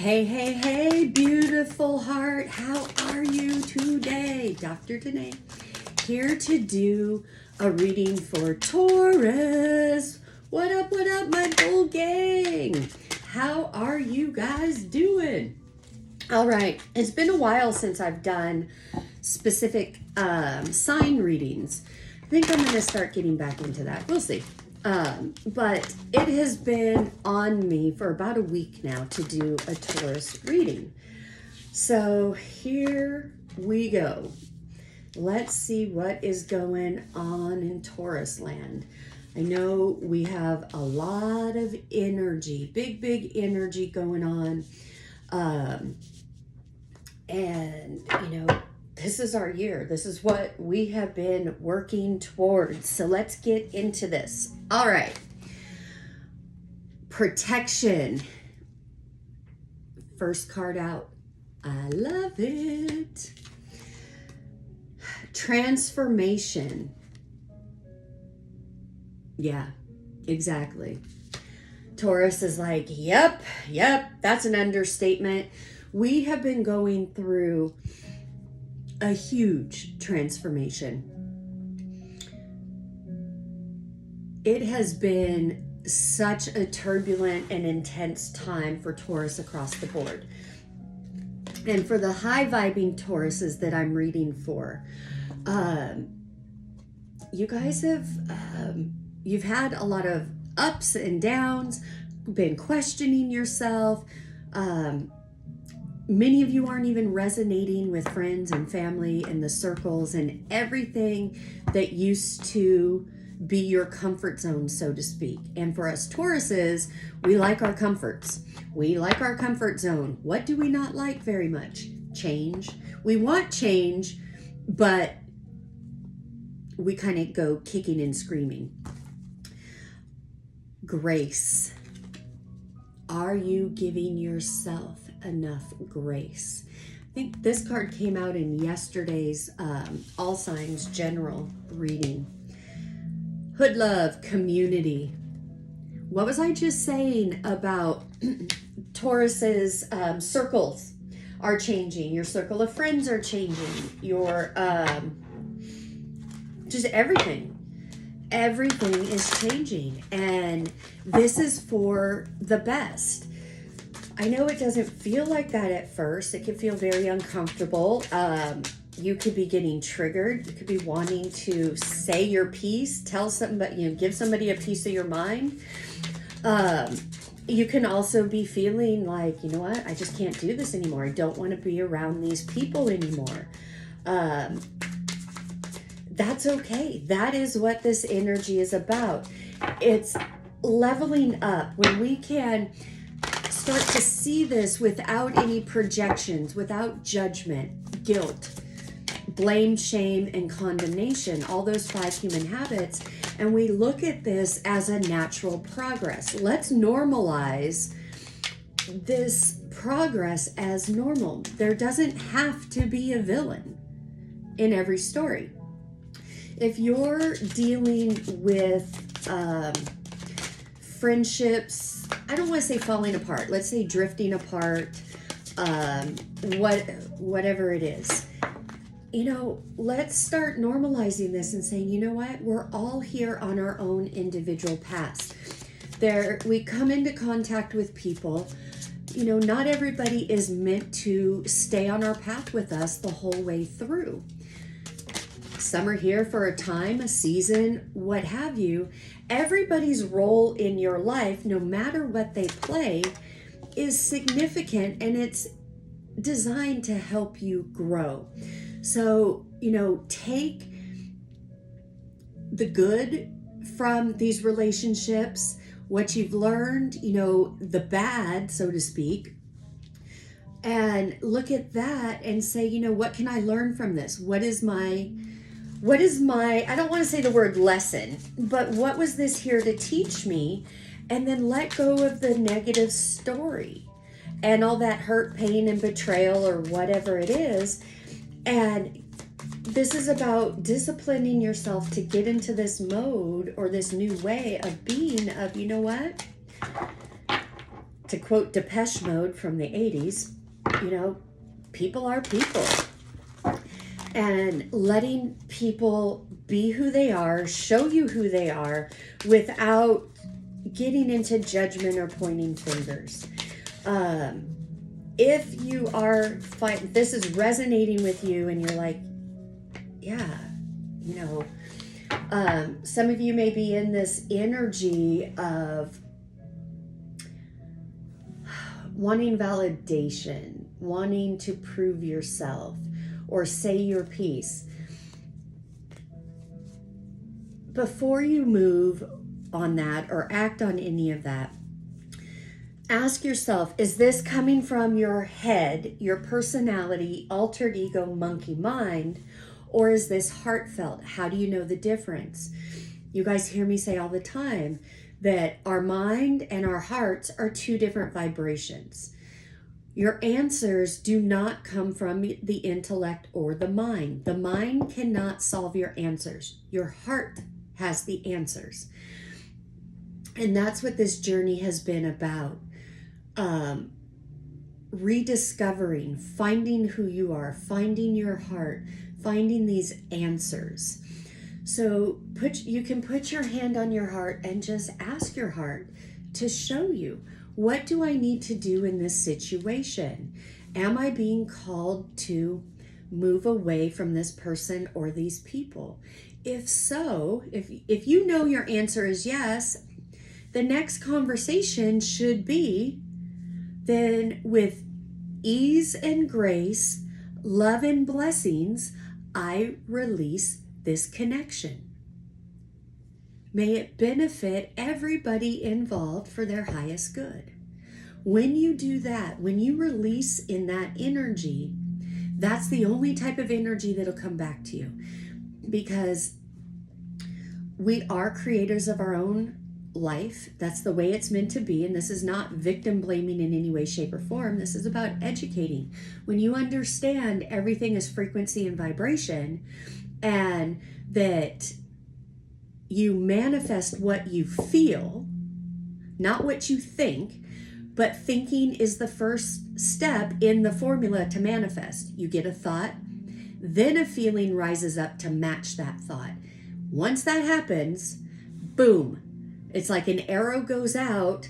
Hey, hey, hey, beautiful heart. How are you today? Dr. Danae here to do a reading for Taurus. What up, my bull gang? How are you guys doing? All right, it's been a while since I've done specific sign readings. I think I'm going to start getting back into that. We'll see. But it has been on me for about a week now to do a Taurus reading. So here we go. Let's see what is going on in Taurus land. I know we have a lot of energy, big energy going on. And, you know, this is our year. This is what we have been working towards. So let's get into this. All right. Protection. First card out. I love it. Transformation. Yeah, exactly. Taurus is like, yep, that's an understatement. We have been going through a huge transformation. It has been such a turbulent and intense time for Taurus across the board. And for the high vibing Tauruses that I'm reading for, you guys have, you've had a lot of ups and downs, been questioning yourself. Many of you aren't even resonating with friends and family and the circles and everything that used to be your comfort zone, so to speak. And for us Tauruses, we like our comforts. We like our comfort zone. What do we not like very much? Change. We want change, but we kind of go kicking and screaming. Grace. Are you giving yourself enough grace? I think this card came out in yesterday's All Signs General reading. Hood love, community. What was I just saying about Taurus's circles are changing? Your circle of friends are changing. Your just everything. Everything is changing, and this is for the best. I know it doesn't feel like that at first. It can feel very uncomfortable. You could be getting triggered. You could be wanting to say your piece, tell somebody, give somebody a piece of your mind. You can also be feeling like, you know what, I just can't do this anymore. I don't want to be around these people anymore. That's okay. That is what this energy is about. It's leveling up when we can start to see this without any projections, without judgment, guilt, blame, shame, and condemnation, all those 5 human habits. And we look at this as a natural progress. Let's normalize this progress as normal. There doesn't have to be a villain in every story. If you're dealing with friendships, I don't want to say falling apart, let's say drifting apart, whatever it is, you know, let's start normalizing this and saying, you know what, we're all here on our own individual paths. We come into contact with people, you know, not everybody is meant to stay on our path with us the whole way through. Some are here for a time, a season, what have you. Everybody's role in your life, no matter what they play, is significant, and it's designed to help you grow. So, you know, take the good from these relationships, what you've learned, you know, the bad, so to speak, and look at that and say, you know, what can I learn from this? What is my, I don't want to say the word lesson, but what was this here to teach me? And then let go of the negative story and all that hurt, pain, and betrayal, or whatever it is. And this is about disciplining yourself to get into this mode or this new way of being of, you know what? to quote Depeche Mode from the 80s, you know, people are people. And letting people be who they are, show you who they are, without getting into judgment or pointing fingers. If you are this is resonating with you and you're like, yeah, you know, some of you may be in this energy of wanting validation, wanting to prove yourself or say your piece. Before you move on that or act on any of that, ask yourself, is this coming from your head, your personality, altered ego, monkey mind, or is this heartfelt? How do you know the difference? You guys hear me say all the time that our mind and our hearts are two different vibrations. Your answers do not come from the intellect or the mind. The mind cannot solve your answers. Your heart has the answers. And that's what this journey has been about. Rediscovering, finding who you are, finding your heart, finding these answers. So you can put your hand on your heart and just ask your heart to show you, what do I need to do in this situation? Am I being called to move away from this person or these people? If so, if you know your answer is yes, the next conversation should be, then with ease and grace, love and blessings, I release this connection. May it benefit everybody involved for their highest good. When you do that, when you release in that energy, that's the only type of energy that'll come back to you. Because we are creators of our own life. That's the way it's meant to be. And this is not victim blaming in any way, shape, or form. This is about educating. When you understand everything is frequency and vibration, and that you manifest what you feel, not what you think, but thinking is the first step in the formula to manifest. You get a thought, then a feeling rises up to match that thought. Once that happens, boom, it's like an arrow goes out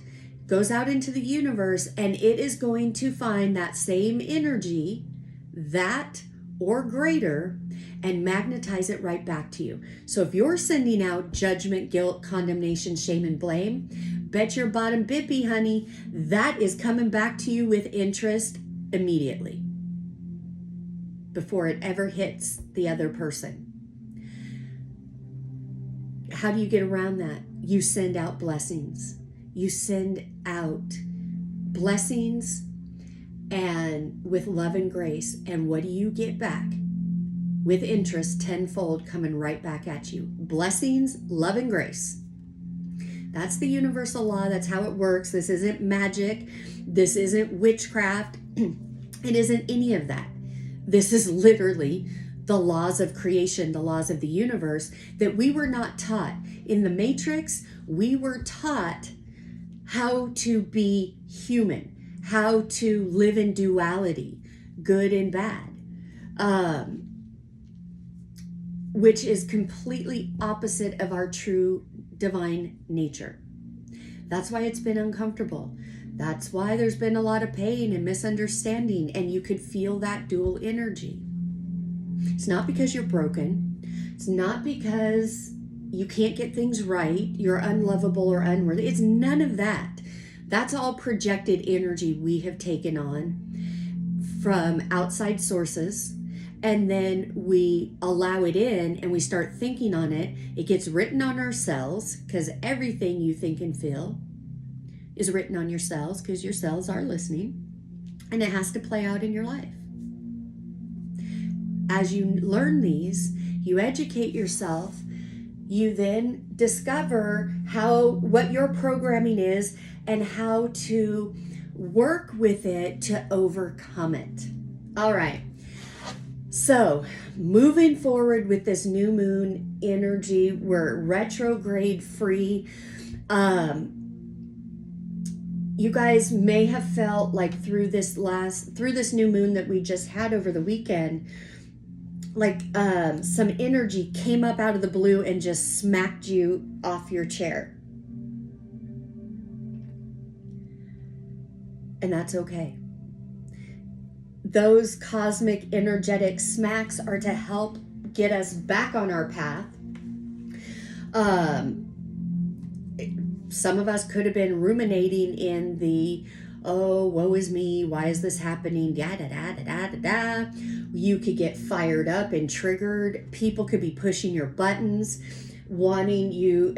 into the universe, and it is going to find that same energy, that or greater, and magnetize it right back to you. So if you're sending out judgment, guilt, condemnation, shame, and blame, bet your bottom bippy, honey, that is coming back to you with interest immediately, before it ever hits the other person. How do you get around that? You send out blessings. You send out blessings and with love and grace. And what do you get back? With interest, tenfold coming right back at you. Blessings, love, and grace. That's the universal law. That's how it works. This isn't magic. This isn't witchcraft. It isn't any of that. This is literally the laws of creation, the laws of the universe that we were not taught. In the Matrix, we were taught how to be human, how to live in duality, good and bad, which is completely opposite of our true divine nature. That's why it's been uncomfortable. That's why there's been a lot of pain and misunderstanding, and you could feel that dual energy. It's not because you're broken. It's not because you can't get things right, you're unlovable or unworthy. It's none of that. That's all projected energy we have taken on from outside sources, and then we allow it in and we start thinking on it. It gets written on our cells, because everything you think and feel is written on your cells, because your cells are listening, and it has to play out in your life. As you learn these, you educate yourself, you then discover what your programming is and how to work with it to overcome it. All right. So moving forward with this new moon energy, we're retrograde free. You guys may have felt like through this new moon that we just had over the weekend, like some energy came up out of the blue and just smacked you off your chair. And that's okay. Those cosmic energetic smacks are to help get us back on our path. Some of us could have been ruminating in the, oh, woe is me, why is this happening, da da da da da da. You could get fired up and triggered. People could be pushing your buttons, wanting you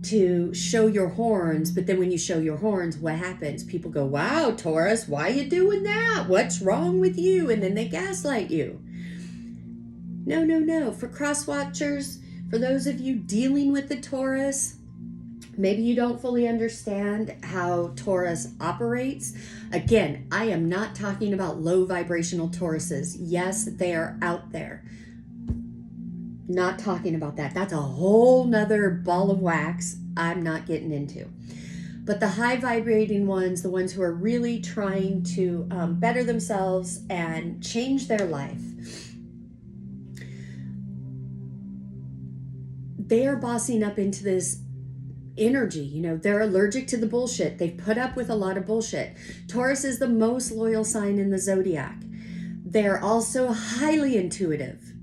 to show your horns. But then when you show your horns, what happens? People go, wow, Taurus, why are you doing that? What's wrong with you? And then they gaslight you. No, no, no. For cross watchers, for those of you dealing with the Taurus, maybe you don't fully understand how Taurus operates. Again, I am not talking about low vibrational Tauruses. Yes, they are out there. Not talking about that. That's a whole nother ball of wax I'm not getting into. But the high vibrating ones, the ones who are really trying to better themselves and change their life, they are bossing up into this energy. You know, they're allergic to the bullshit. They've put up with a lot of bullshit. Taurus is the most loyal sign in the zodiac. They're also highly intuitive.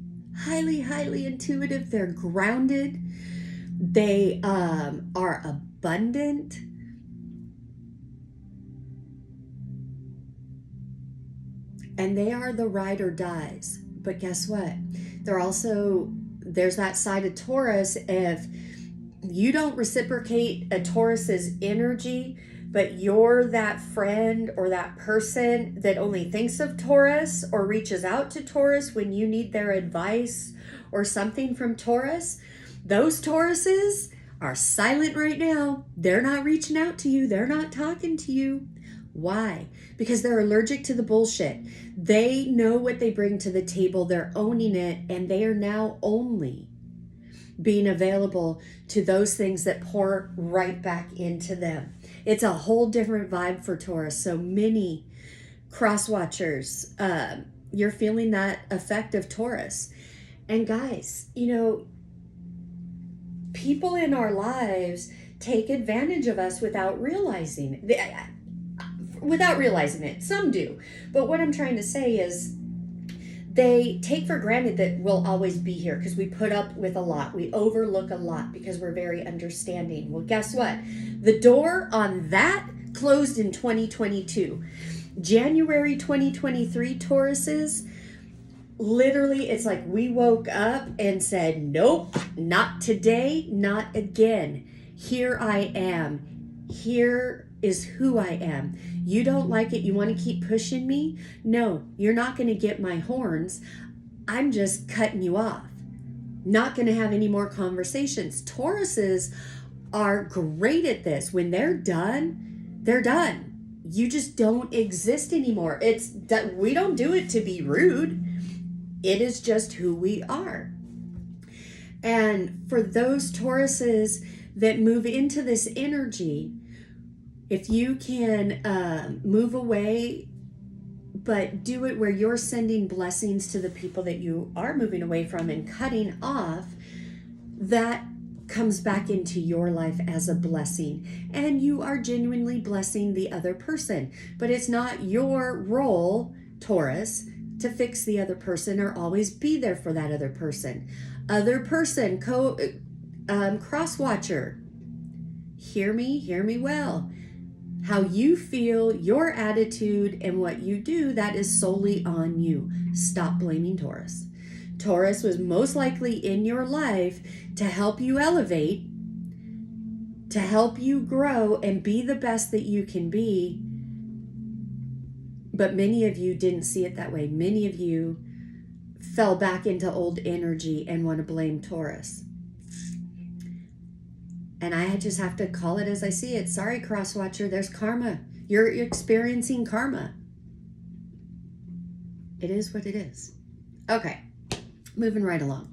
Highly intuitive. They're grounded. They are abundant. And they are the ride or dies. But guess what? There's that side of Taurus. If you don't reciprocate a Taurus's energy, but you're that friend or that person that only thinks of Taurus or reaches out to Taurus when you need their advice or something from Taurus, those Tauruses are silent right now. They're not reaching out to you. They're not talking to you. Why? Because they're allergic to the bullshit. They know what they bring to the table. They're owning it, and they are now only being available to those things that pour right back into them. It's a whole different vibe for Taurus. So many cross watchers, you're feeling that effect of Taurus. And guys, you know, people in our lives take advantage of us without realizing it. Some do. But what I'm trying to say is they take for granted that we'll always be here because we put up with a lot. We overlook a lot because we're very understanding. Well, guess what? The door on that closed in 2022. January 2023 Tauruses, literally, it's like we woke up and said, nope, not today, not again. Here I am. Here is who I am. You don't like it? You want to keep pushing me? No, you're not going to get my horns. I'm just cutting you off. Not going to have any more conversations. Tauruses are great at this. When they're done, they're done. You just don't exist anymore. It's that we don't do it to be rude. It is just who we are. And for those Tauruses that move into this energy, if you can move away, but do it where you're sending blessings to the people that you are moving away from and cutting off, that comes back into your life as a blessing. And you are genuinely blessing the other person. But it's not your role, Taurus, to fix the other person or always be there for that other person. Other person, cross watcher, hear me well. How you feel, your attitude, and what you do, that is solely on you. Stop blaming Taurus. Taurus was most likely in your life to help you elevate, to help you grow and be the best that you can be. But many of you didn't see it that way. Many of you fell back into old energy and want to blame Taurus. And I just have to call it as I see it. Sorry, cross-watcher, there's karma. You're experiencing karma. It is what it is. Okay, moving right along.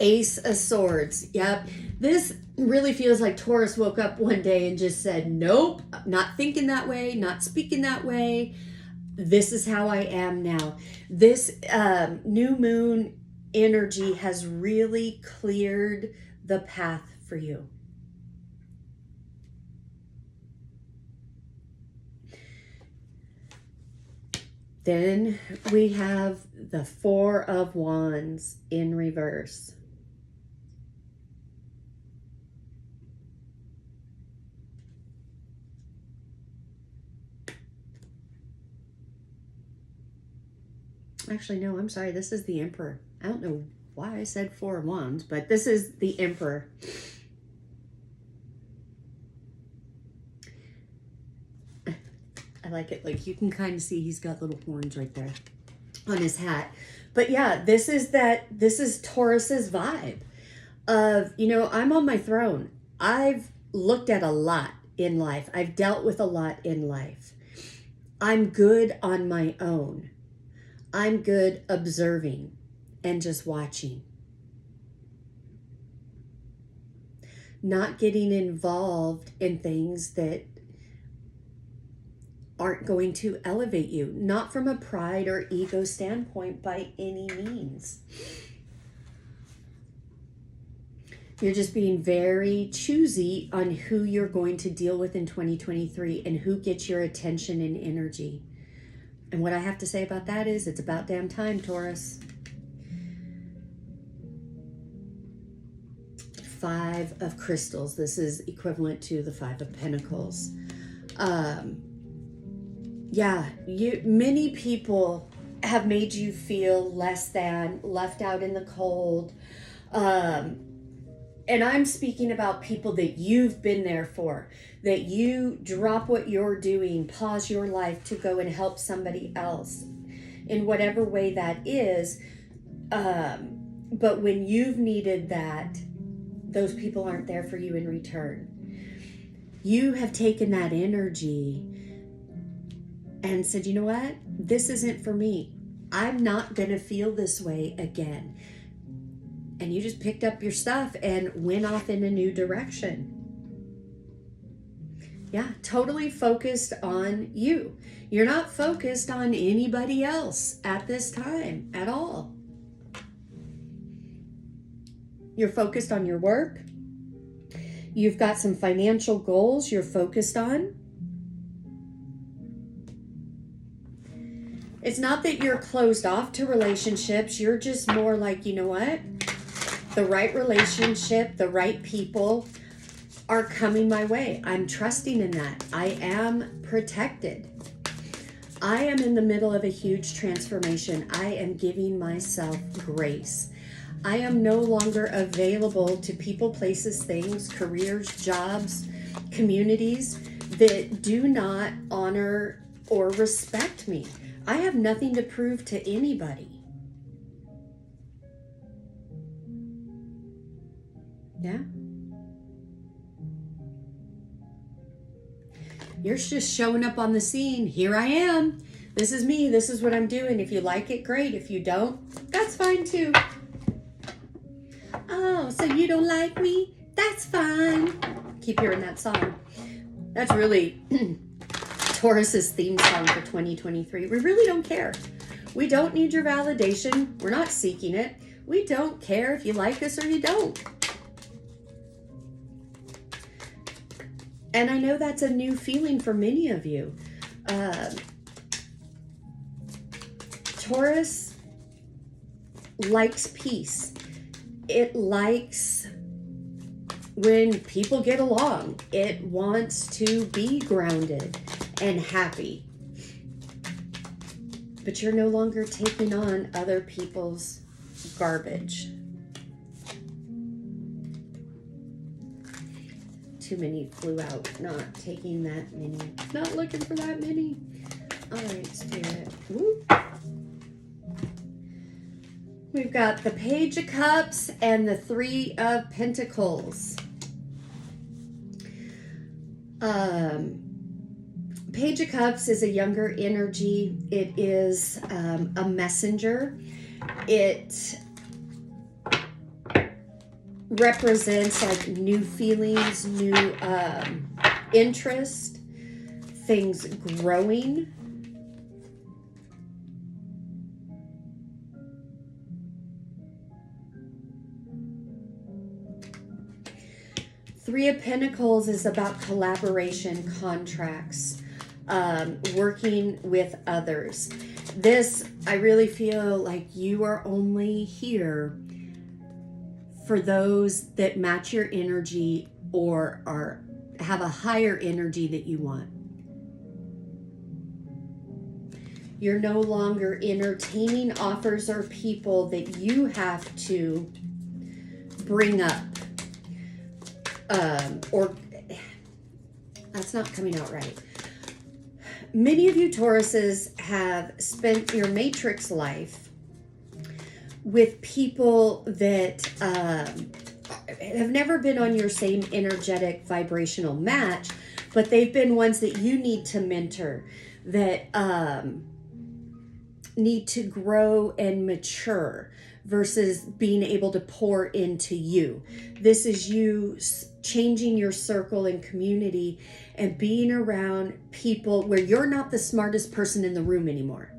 Ace of Swords. Yep. This really feels like Taurus woke up one day and just said, nope, not thinking that way, not speaking that way. This is how I am now. This new moon energy has really cleared the path for you. Then we have the Four of Wands in reverse. Actually, no, I'm sorry. This is the Emperor. I don't know why I said Four of Wands, but this is the Emperor. I like it. Like, you can kind of see he's got little horns right there on his hat. But yeah, this is Taurus's vibe of, you know, I'm on my throne. I've looked at a lot in life. I've dealt with a lot in life. I'm good on my own. I'm good observing and just watching. Not getting involved in things that aren't going to elevate you. Not from a pride or ego standpoint by any means. You're just being very choosy on who you're going to deal with in 2023 and who gets your attention and energy. And what I have to say about that is it's about damn time, Taurus. Five of Crystals. This is equivalent to the Five of Pentacles. Yeah, many people have made you feel less than, left out in the cold. And I'm speaking about people that you've been there for, that you drop what you're doing, pause your life to go and help somebody else in whatever way that is. But when you've needed that, those people aren't there for you in return. You have taken that energy and said, you know what? This isn't for me. I'm not going to feel this way again. And you just picked up your stuff and went off in a new direction. Yeah, totally focused on you. You're not focused on anybody else at this time at all. You're focused on your work. You've got some financial goals you're focused on. It's not that you're closed off to relationships. You're just more like, you know what? The right relationship, the right people are coming my way. I'm trusting in that. I am protected. I am in the middle of a huge transformation. I am giving myself grace. I am no longer available to people, places, things, careers, jobs, communities that do not honor or respect me. I have nothing to prove to anybody. Yeah. You're just showing up on the scene. Here I am. This is me. This is what I'm doing. If you like it, great. If you don't, that's fine too. Oh, so you don't like me? That's fine. Keep hearing that song. That's really Taurus's theme song for 2023. We really don't care. We don't need your validation. We're not seeking it. We don't care if you like us or you don't. And I know that's a new feeling for many of you. Taurus likes peace. It likes when people get along. It wants to be grounded and happy. But you're no longer taking on other people's garbage. Too many flew out. Not taking that many. Not looking for that many. All right, Spirit. Whoop. We've got the Page of Cups and the Three of Pentacles. Page of Cups is a younger energy. It is a messenger. It represents like new feelings, new interest, things growing. Three of Pentacles is about collaboration, contracts, working with others. This, I really feel like you are only here for those that match your energy or have a higher energy that you want. You're no longer entertaining offers or people that you have to bring up. Or that's not coming out right. Many of you Tauruses have spent your matrix life with people that have never been on your same energetic vibrational match, but they've been ones that you need to mentor, that need to grow and mature versus being able to pour into you. This is you changing your circle and community and being around people where you're not the smartest person in the room anymore.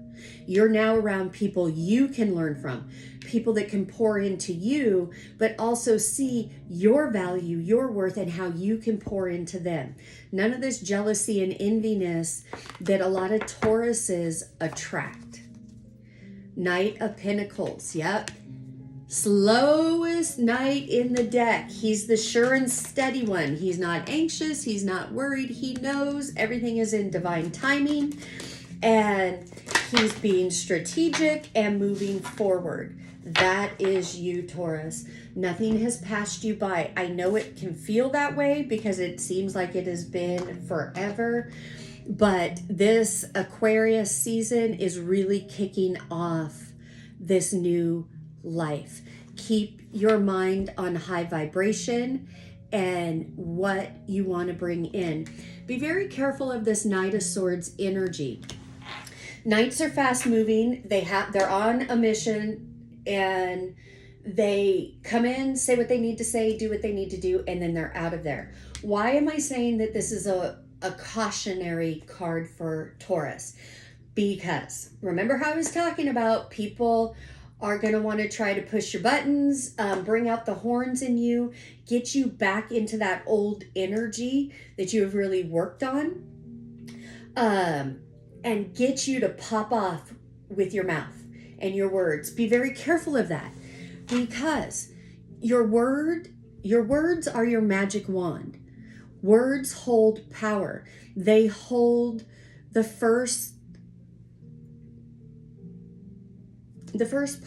You're now around people you can learn from, people that can pour into you, but also see your value, your worth, and how you can pour into them. None of this jealousy and enviness that a lot of Tauruses attract. Knight of Pentacles, yep. Slowest knight in the deck. He's the sure and steady one. He's not anxious. He's not worried. He knows everything is in divine timing. And he's being strategic and moving forward. That is you, Taurus. Nothing has passed you by. I know it can feel that way because it seems like it has been forever. But this Aquarius season is really kicking off this new life. Keep your mind on high vibration and what you want to bring in. Be very careful of this Knight of Swords energy. Knights are fast moving. They're on a mission and they come in, say what they need to say, do what they need to do, and then they're out of there. Why am I saying that this is a cautionary card for Taurus? Because remember how I was talking about people are going to want to try to push your buttons, bring out the horns in you, get you back into that old energy that you have really worked on, and get you to pop off with your mouth and your words. Be very careful of that because your words are your magic wand. Words hold power. They hold the first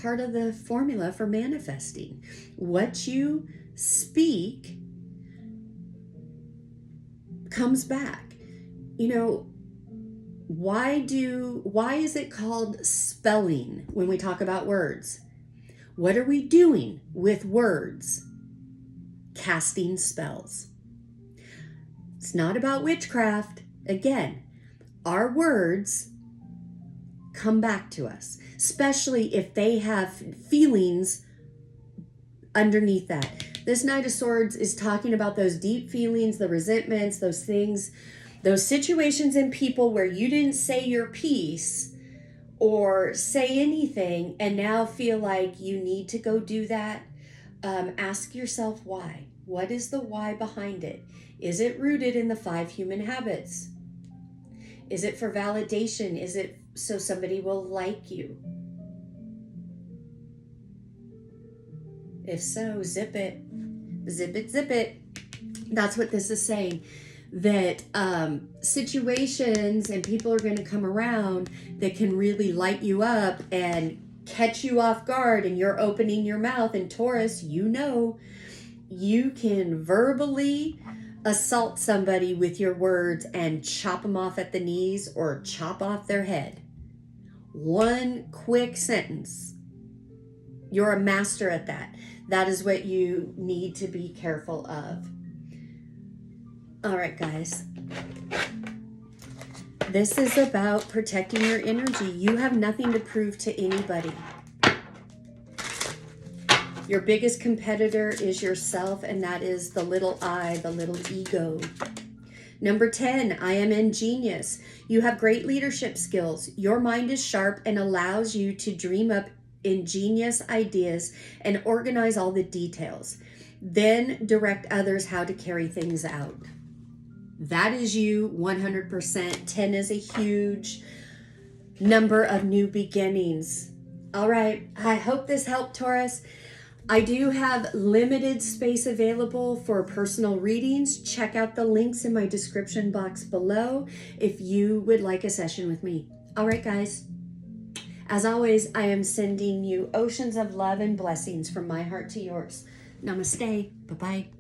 part of the formula for manifesting. What you speak comes back. You know, why is it called spelling when we talk about words? What are we doing with words? Casting spells. It's not about witchcraft. Again, our words come back to us, especially if they have feelings underneath that. This Knight of Swords is talking about those deep feelings, the resentments, those things, those situations and people where you didn't say your piece or say anything and now feel like you need to go do that. Ask yourself why. What is the why behind it? Is it rooted in the 5 human habits? Is it for validation? Is it so somebody will like you? If so, zip it. Zip it, zip it. That's what this is saying. That situations and people are going to come around that can really light you up and catch you off guard, and you're opening your mouth. And Taurus, you know, you can verbally assault somebody with your words and chop them off at the knees or chop off their head. One quick sentence. You're a master at that. That is what you need to be careful of. All right, guys. This is about protecting your energy. You have nothing to prove to anybody. Your biggest competitor is yourself, and that is the little I, the little ego. Number 10, I am ingenious. You have great leadership skills. Your mind is sharp and allows you to dream up ingenious ideas and organize all the details. Then direct others how to carry things out. That is you 100%. 10 is a huge number of new beginnings. All right, I hope this helped, Taurus. I do have limited space available for personal readings. Check out the links in my description box below if you would like a session with me. All right, guys. As always, I am sending you oceans of love and blessings from my heart to yours. Namaste. Bye-bye.